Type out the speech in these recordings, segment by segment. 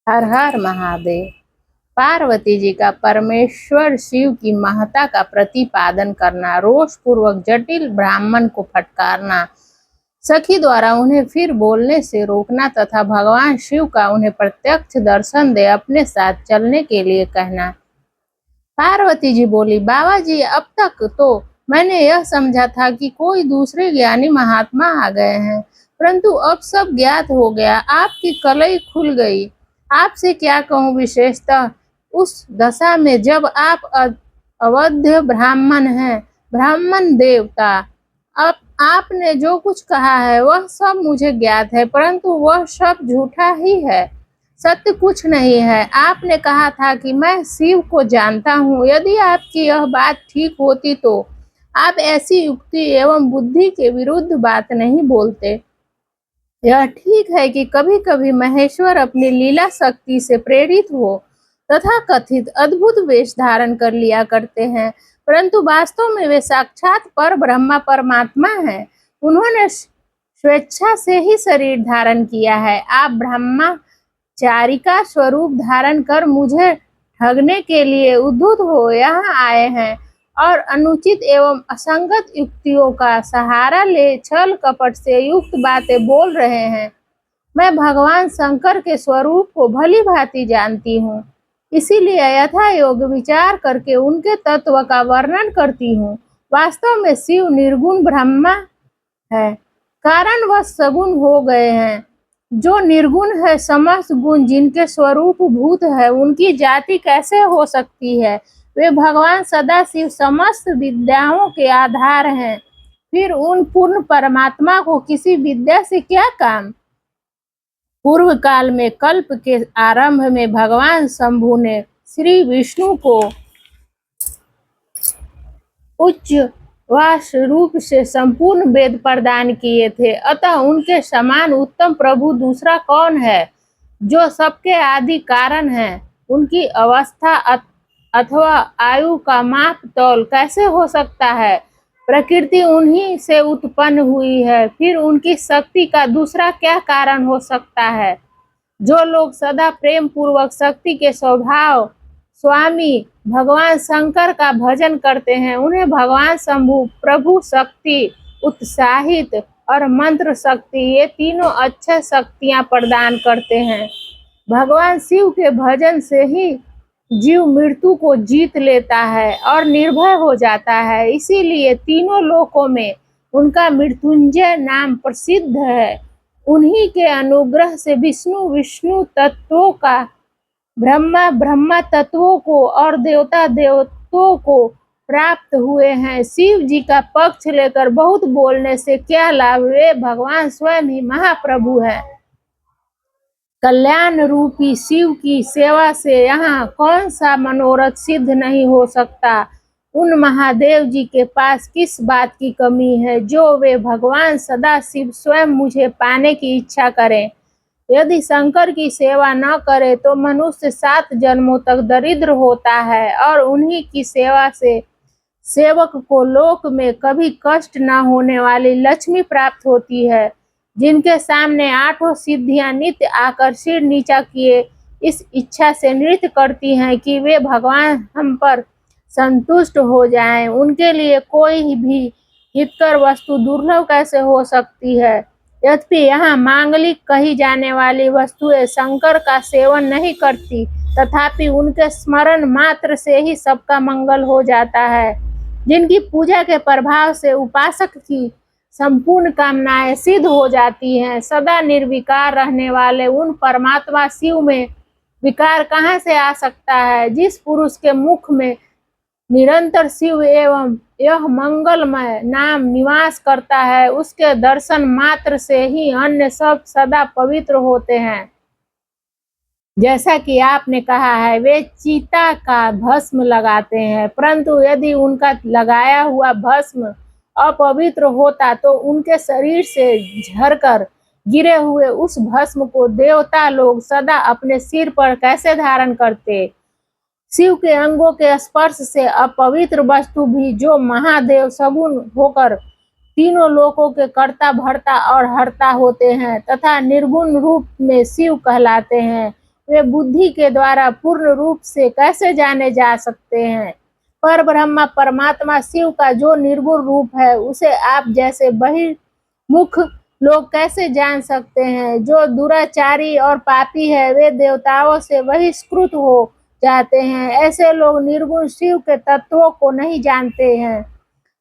हर हर महादेव। पार्वती जी का परमेश्वर शिव की महत्ता का प्रतिपादन करना, रोष पूर्वक जटिल ब्राह्मण को फटकारना, सखी द्वारा उन्हें फिर बोलने से रोकना तथा भगवान शिव का उन्हें प्रत्यक्ष दर्शन दे अपने साथ चलने के लिए कहना। पार्वती जी बोली, बाबा जी, अब तक तो मैंने यह समझा था कि कोई दूसरे ज्ञानी महात्मा आ गए हैं, परंतु अब सब ज्ञात हो गया, आपकी कलई खुल गई। आपसे क्या कहूँ, विशेषतः उस दशा में जब आप अवध्य ब्राह्मण हैं, ब्राह्मण देवता। अब आपने जो कुछ कहा है वह सब मुझे ज्ञात है, परंतु वह सब झूठा ही है, सत्य कुछ नहीं है। आपने कहा था कि मैं शिव को जानता हूँ। यदि आपकी यह बात ठीक होती तो आप ऐसी युक्ति एवं बुद्धि के विरुद्ध बात नहीं बोलते। यह ठीक है कि कभी कभी महेश्वर अपनी लीला शक्ति से प्रेरित हो तथा कथित अद्भुत वेश धारण कर लिया करते हैं, परंतु वास्तव में वे साक्षात पर ब्रह्मा परमात्मा हैं। उन्होंने स्वेच्छा से ही शरीर धारण किया है। आप ब्रह्मचारिका स्वरूप धारण कर मुझे ठगने के लिए उद्धत हो यहाँ आए हैं और अनुचित एवं असंगत युक्तियों का सहारा ले छल कपट से युक्त बातें बोल रहे हैं। मैं भगवान शंकर के स्वरूप को भली भांति जानती हूँ, इसीलिए यथा योग विचार करके उनके तत्व का वर्णन करती हूँ। वास्तव में शिव निर्गुण ब्रह्मा है, कारण वह सगुण हो गए हैं। जो निर्गुण है, समस्त गुण जिनके स्वरूप भूत है, उनकी जाति कैसे हो सकती है? वे भगवान सदाशिव समस्त विद्याओं के आधार हैं। फिर उन पूर्ण परमात्मा को किसी विद्या से क्या काम? पूर्व काल में कल्प के आरंभ में भगवान शंभु ने श्री विष्णु को उच्च वास रूप से संपूर्ण वेद प्रदान किए थे, अतः उनके समान उत्तम प्रभु दूसरा कौन है? जो सबके आदि कारण है, उनकी अवस्था अथवा आयु का माप तौल कैसे हो सकता है? प्रकृति उन्हीं से उत्पन्न हुई है, फिर उनकी शक्ति का दूसरा क्या कारण हो सकता है? जो लोग सदा प्रेम पूर्वक शक्ति के स्वभाव स्वामी भगवान शंकर का भजन करते हैं, उन्हें भगवान शंभु, प्रभु शक्ति, उत्साहित और मंत्र शक्ति, ये तीनों अच्छे शक्तियां प्रदान करते हैं। भगवान शिव के भजन से ही जीव मृत्यु को जीत लेता है और निर्भय हो जाता है, इसीलिए तीनों लोकों में उनका मृत्युंजय नाम प्रसिद्ध है। उन्हीं के अनुग्रह से विष्णु तत्वों का, ब्रह्मा ब्रह्मा तत्वों को और देवता देवताओं को प्राप्त हुए हैं। शिव जी का पक्ष लेकर बहुत बोलने से क्या लाभ? वे भगवान स्वयं ही महाप्रभु हैं। कल्याण रूपी शिव की सेवा से यहाँ कौन सा मनोरथ सिद्ध नहीं हो सकता? उन महादेव जी के पास किस बात की कमी है जो वे भगवान सदाशिव स्वयं मुझे पाने की इच्छा करें? यदि शंकर की सेवा न करे तो मनुष्य 7 जन्मों तक दरिद्र होता है और उन्हीं की सेवा से सेवक को लोक में कभी कष्ट न होने वाली लक्ष्मी प्राप्त होती है। जिनके सामने 8 सिद्धियां नित्य आकर सिर नीचा किए इस इच्छा से नृत्य करती हैं कि वे भगवान हम पर संतुष्ट हो जाएं, उनके लिए कोई भी हितकर वस्तु दुर्लभ कैसे हो सकती है? यद्यपि यहाँ मांगलिक कही जाने वाली वस्तुएं शंकर का सेवन नहीं करती, तथापि उनके स्मरण मात्र से ही सबका मंगल हो जाता है। जिनकी पूजा के प्रभाव से उपासक की संपूर्ण कामनाएं सिद्ध हो जाती हैं, सदा निर्विकार रहने वाले उन परमात्मा शिव में विकार कहाँ से आ सकता है? जिस पुरुष के मुख में निरंतर शिव एवं यह मंगलमय नाम निवास करता है, उसके दर्शन मात्र से ही अन्य सब सदा पवित्र होते हैं। जैसा कि आपने कहा है, वे चीता का भस्म लगाते हैं, परंतु यदि उनका लगाया हुआ भस्म अपवित्र होता तो उनके शरीर से झरकर गिरे हुए उस भस्म को देवता लोग सदा अपने सिर पर कैसे धारण करते? शिव के अंगों के स्पर्श से अपवित्र वस्तु भी, जो महादेव सगुण होकर तीनों लोकों के कर्ता भर्ता और हर्ता होते हैं तथा निर्गुण रूप में शिव कहलाते हैं, वे बुद्धि के द्वारा पूर्ण रूप से कैसे जाने जा सकते हैं। पर ब्रह्मा परमात्मा शिव का जो निर्गुण रूप है उसे आप जैसे बहिर्मुख लोग कैसे जान सकते हैं। जो दुराचारी और पापी है वे देवताओं से बहिष्कृत हो जाते हैं। ऐसे लोग निर्गुण शिव के तत्वों को नहीं जानते हैं।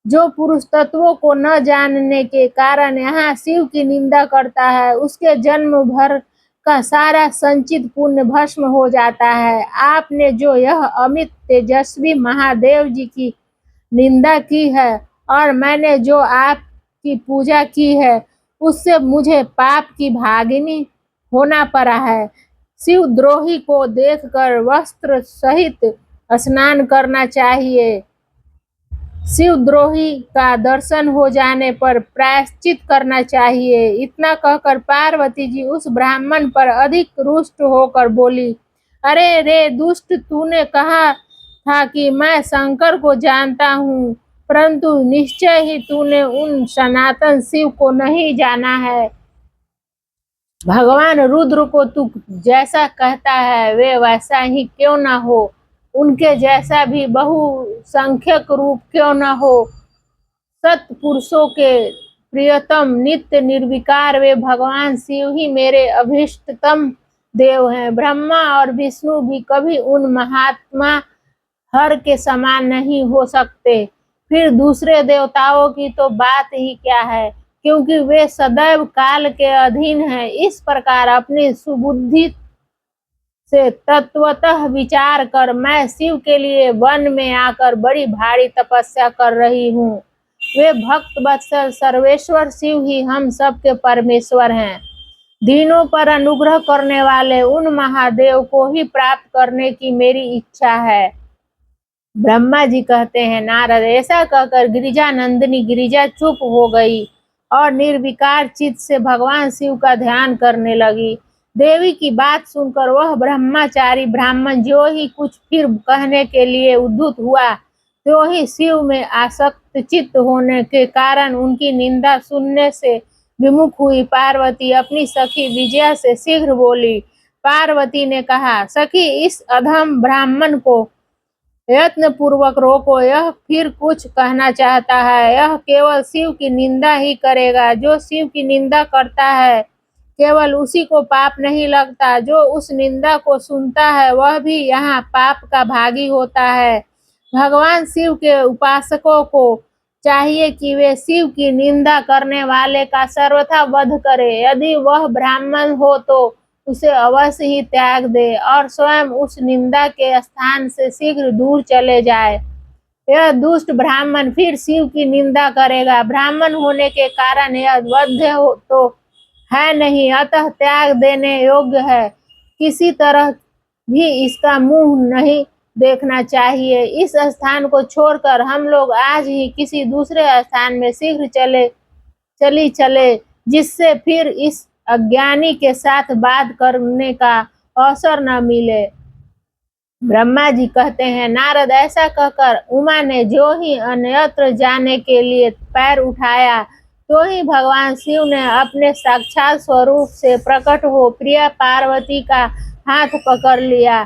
जो पुरुष तत्वों को न जानने के कारण यहाँ शिव की निंदा करता है उसके जन्म भर का सारा संचित पुण्य भस्म हो जाता है। आपने जो यह अमित तेजस्वी महादेव जी की निंदा की है और मैंने जो आपकी पूजा की है उससे मुझे पाप की भागिनी होना पड़ा है। शिवद्रोही को देखकर वस्त्र सहित स्नान करना चाहिए। शिवद्रोही का दर्शन हो जाने पर प्रायश्चित करना चाहिए। इतना कहकर पार्वती जी उस ब्राह्मण पर अधिक रुष्ट होकर बोली, अरे रे दुष्ट, तूने कहा था कि मैं शंकर को जानता हूँ, परंतु निश्चय ही तूने उन सनातन शिव को नहीं जाना है। भगवान रुद्र को तू जैसा कहता है वे वैसा ही क्यों न हो, उनके जैसा भी बहुसंख्यक रूप क्यों न हो, सत्पुरुषों के प्रियतम नित्य निर्विकार वे भगवान शिव ही मेरे अभीष्टतम देव हैं। ब्रह्मा और विष्णु भी कभी उन महात्मा हर के समान नहीं हो सकते। फिर दूसरे देवताओं की तो बात ही क्या है, क्योंकि वे सदैव काल के अधीन हैं। इस प्रकार अपनी सुबुद्धि से तत्वतः विचार कर मैं शिव के लिए वन में आकर बड़ी भारी तपस्या कर रही हूँ। वे भक्त वत्सल सर्वेश्वर शिव ही हम सबके परमेश्वर हैं। दीनों पर अनुग्रह करने वाले उन महादेव को ही प्राप्त करने की मेरी इच्छा है। ब्रह्मा जी कहते हैं, नारद, ऐसा कहकर गिरिजा नंदिनी गिरिजा चुप हो गई और निर्विकार चित्त से भगवान शिव का ध्यान करने लगी। देवी की बात सुनकर वह ब्रह्मचारी ब्राह्मण जो ही कुछ फिर कहने के लिए उद्युत हुआ, तो ही शिव में आसक्त चित्त होने के कारण उनकी निंदा सुनने से विमुख हुई। पार्वती अपनी सखी विजया से शीघ्र बोली। पार्वती ने कहा, सखी, इस अधम ब्राह्मण को यत्न पूर्वक रोको, यह फिर कुछ कहना चाहता है। यह केवल शिव की निंदा ही करेगा। जो शिव की निंदा करता है केवल उसी को पाप नहीं लगता, जो उस निंदा को सुनता है वह भी यहाँ पाप का भागी होता है। भगवान शिव के उपासकों को चाहिए कि वे शिव की निंदा करने वाले का सर्वथा वध करे। यदि वह ब्राह्मण हो तो उसे अवश्य ही त्याग दे और स्वयं उस निंदा के स्थान से शीघ्र दूर चले जाए। यह दुष्ट ब्राह्मण फिर शिव की निंदा करेगा। ब्राह्मण होने के कारण यह वध्य हो तो है नहीं, अतः त्याग देने योग्य है। किसी तरह भी इसका मुंह नहीं देखना चाहिए। इस स्थान को छोड़कर हम लोग आज ही किसी दूसरे स्थान में शीघ्र चले, जिससे फिर इस अज्ञानी के साथ बात करने का अवसर न मिले। ब्रह्मा जी कहते हैं, नारद, ऐसा कहकर उमा ने जो ही अन्यत्र जाने के लिए पैर उठाया, तो ही भगवान शिव ने अपने साक्षात स्वरूप से प्रकट हो प्रिया पार्वती का हाथ पकड़ लिया।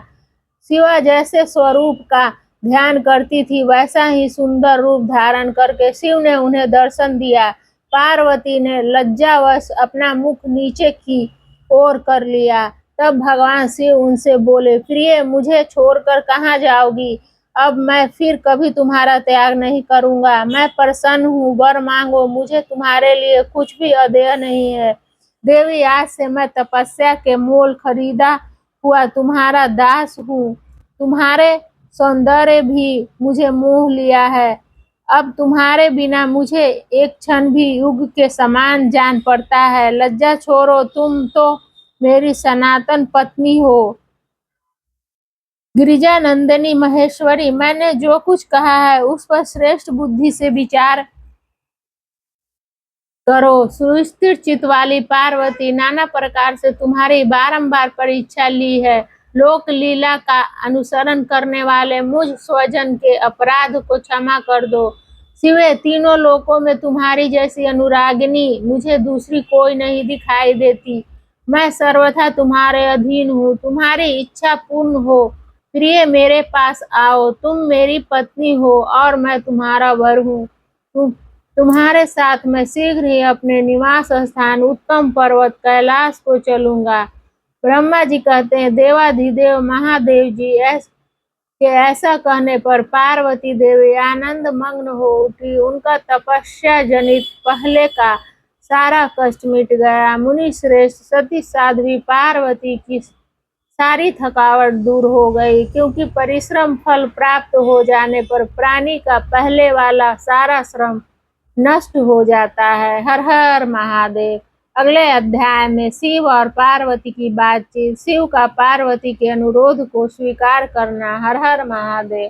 शिवा जैसे स्वरूप का ध्यान करती थी वैसा ही सुंदर रूप धारण करके शिव ने उन्हें दर्शन दिया। पार्वती ने लज्जावश अपना मुख नीचे की ओर कर लिया। तब भगवान शिव उनसे बोले, प्रिय, मुझे छोड़कर कहाँ जाओगी? अब मैं फिर कभी तुम्हारा त्याग नहीं करूंगा। मैं प्रसन्न हूँ, वर मांगो, मुझे तुम्हारे लिए कुछ भी अदेय नहीं है। देवी, आज से मैं तपस्या के मोल खरीदा हुआ तुम्हारा दास हूँ। तुम्हारे सौंदर्य भी मुझे मोह लिया है। अब तुम्हारे बिना मुझे एक क्षण भी युग के समान जान पड़ता है। लज्जा छोड़ो, तुम तो मेरी सनातन पत्नी हो। गिरिजा नंदिनी महेश्वरी, मैंने जो कुछ कहा है उस पर श्रेष्ठ बुद्धि से विचार करो। सुस्थिर चित्त वाली पार्वती, नाना प्रकार से तुम्हारी बारंबार परीक्षा ली है। लोक लीला का अनुसरण करने वाले मुझ स्वजन के अपराध को क्षमा कर दो। शिवे, तीनों लोकों में तुम्हारी जैसी अनुरागिनी मुझे दूसरी कोई नहीं दिखाई देती। मैं सर्वथा तुम्हारे अधीन हूँ, तुम्हारी इच्छा पूर्ण हो। प्रिय, मेरे पास आओ, तुम मेरी पत्नी हो और मैं तुम्हारा वर हूँ। तुम्हारे साथ मैं शीघ्र ही अपने निवास स्थान उत्तम पर्वत कैलाश को चलूंगा। ब्रह्मा जी कहते हैं, देवाधिदेव महादेव जी ऐसा कहने पर पार्वती देवी आनंद मग्न हो उठी। उनका तपस्या जनित पहले का सारा कष्ट मिट गया। मुनि श्रेष्ठ सती साध्वी पार्वती की सारी थकावट दूर हो गई, क्योंकि परिश्रम फल प्राप्त हो जाने पर प्राणी का पहले वाला सारा श्रम नष्ट हो जाता है। हर हर महादेव। अगले अध्याय में शिव और पार्वती की बातचीत, शिव का पार्वती के अनुरोध को स्वीकार करना। हर हर महादेव।